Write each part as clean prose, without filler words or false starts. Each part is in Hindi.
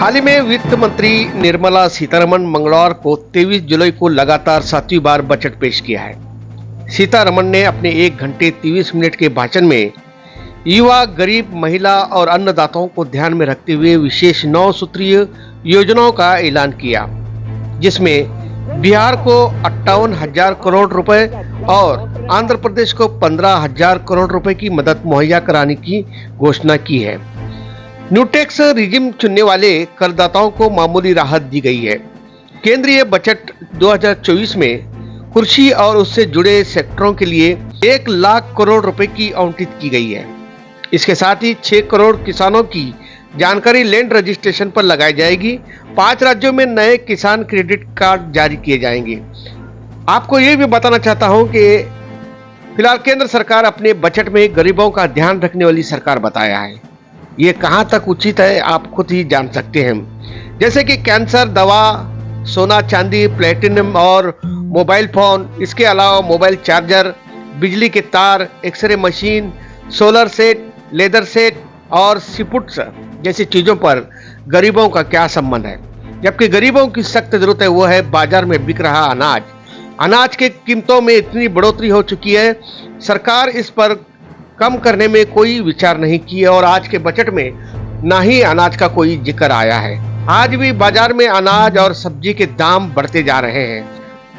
हाल ही में वित्त मंत्री निर्मला सीतारमण मंगलवार को 23 जुलाई को लगातार 7वीं बार बजट पेश किया है। सीतारमण ने अपने 1 घंटे 23 मिनट के भाषण में युवा, गरीब, महिला और अन्नदाताओं को ध्यान में रखते हुए विशेष 9 सूत्रीय योजनाओं का ऐलान किया, जिसमें बिहार को 58,000 करोड़ रुपए और आंध्र प्रदेश को 15,000 करोड़ रुपए की मदद मुहैया कराने की घोषणा की है। न्यू टैक्स रिजिम चुनने वाले करदाताओं को मामूली राहत दी गई है। केंद्रीय बजट 2024 में कृषि और उससे जुड़े सेक्टरों के लिए 1 लाख करोड़ रुपए की आवंटित की गई है। इसके साथ ही 6 करोड़ किसानों की जानकारी लैंड रजिस्ट्रेशन पर लगाई जाएगी। 5 राज्यों में नए किसान क्रेडिट कार्ड जारी किए जाएंगे। आपको ये भी बताना चाहता हूं कि फिलहाल केंद्र सरकार अपने बजट में गरीबों का ध्यान रखने वाली सरकार बताया है। ये कहां तक उचित है आप खुद ही जान सकते हैं। जैसे कि कैंसर दवा, सोना चांदी, प्लेटिनम और मोबाइल फोन, इसके अलावा मोबाइल चार्जर, बिजली के तार, x-ray machine, solar set, leather set और सिपुट्स जैसी चीजों पर गरीबों का क्या संबंध है। जबकि गरीबों की सख्त जरूरत है वो है बाजार में बिक रहा अनाज। अनाज की कीमतों में इतनी बढ़ोतरी हो चुकी है, सरकार इस पर कम करने में कोई विचार नहीं किया और आज के बजट में ना ही अनाज का कोई जिक्र आया है। आज भी बाजार में अनाज और सब्जी के दाम बढ़ते जा रहे हैं।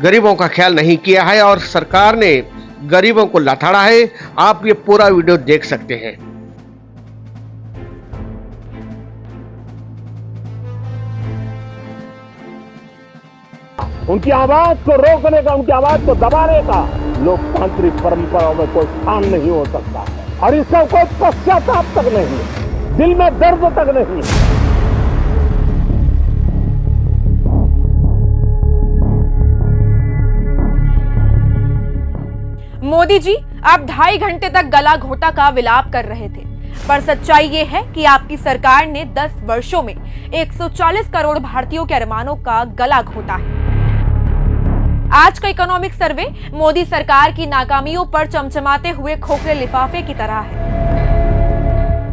गरीबों का ख्याल नहीं किया है और सरकार ने गरीबों को लताड़ा है। आप ये पूरा वीडियो देख सकते हैं। उनकी आवाज को रोकने का, उनकी आवाज को दबाने का लोकतांत्रिक परंपराओं में कोई स्थान नहीं हो सकता और इसका कोई पश्चाताप तक नहीं, दिल में दर्द तक नहीं। मोदी जी, आप 2.5 घंटे तक गला घोटा का विलाप कर रहे थे, पर सच्चाई ये है कि आपकी सरकार ने 10 वर्षों में 140 करोड़ भारतीयों के अरमानों का गला घोटा है। आज का इकोनॉमिक सर्वे मोदी सरकार की नाकामियों पर चमचमाते हुए खोखले लिफाफे की तरह है।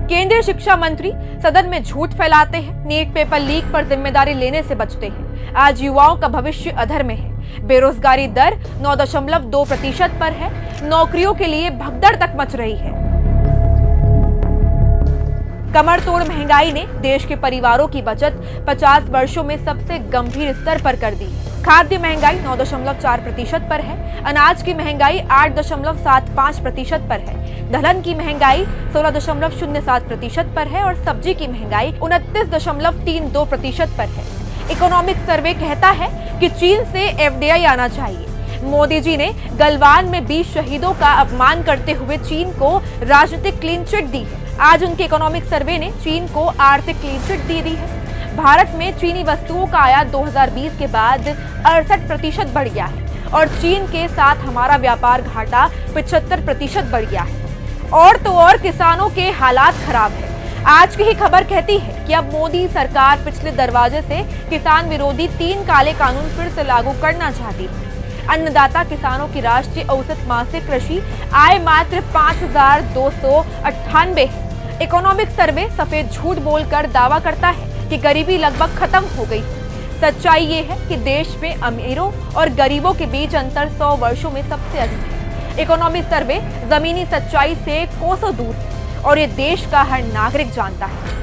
केंद्रीय शिक्षा मंत्री सदन में झूठ फैलाते हैं, नीट पेपर लीक पर जिम्मेदारी लेने से बचते हैं। आज युवाओं का भविष्य अधर में है। बेरोजगारी दर 9.2% पर है। नौकरियों के लिए भगदड़ तक मच रही है। कमर तोड़ महंगाई ने देश के परिवारों की बचत 50 वर्षों में सबसे गंभीर स्तर पर कर दी है। खाद्य महंगाई 9.4% पर है। अनाज की महंगाई 8.75% पर है। दलहन की महंगाई 16.07% पर है और सब्जी की महंगाई 29.32% पर है। इकोनॉमिक सर्वे कहता है कि चीन से FDI आना चाहिए। मोदी जी ने गलवान में 20 शहीदों का अपमान करते हुए चीन को राजनीतिक क्लीन चिट दी है। आज उनके इकोनॉमिक सर्वे ने चीन को आर्थिक क्लीन चिट दे दी है। भारत में चीनी वस्तुओं का आयात 2020 के बाद 68% बढ़ गया है और चीन के साथ हमारा व्यापार घाटा 75% बढ़ गया है। और तो और किसानों के हालात खराब है। आज की ही खबर कहती है कि अब मोदी सरकार पिछले दरवाजे से किसान विरोधी 3 काले कानून फिर से लागू करना चाहती है। अन्नदाता किसानों की राष्ट्रीय औसत मासिक कृषि आय मात्र 5,298 है। इकोनॉमिक सर्वे सफेद झूठ बोलकर दावा करता है कि गरीबी लगभग खत्म हो गई। सच्चाई ये है कि देश में अमीरों और गरीबों के बीच अंतर 100 वर्षों में सबसे अधिक है। इकोनॉमिक सर्वे जमीनी सच्चाई से कोसों दूर है और ये देश का हर नागरिक जानता है।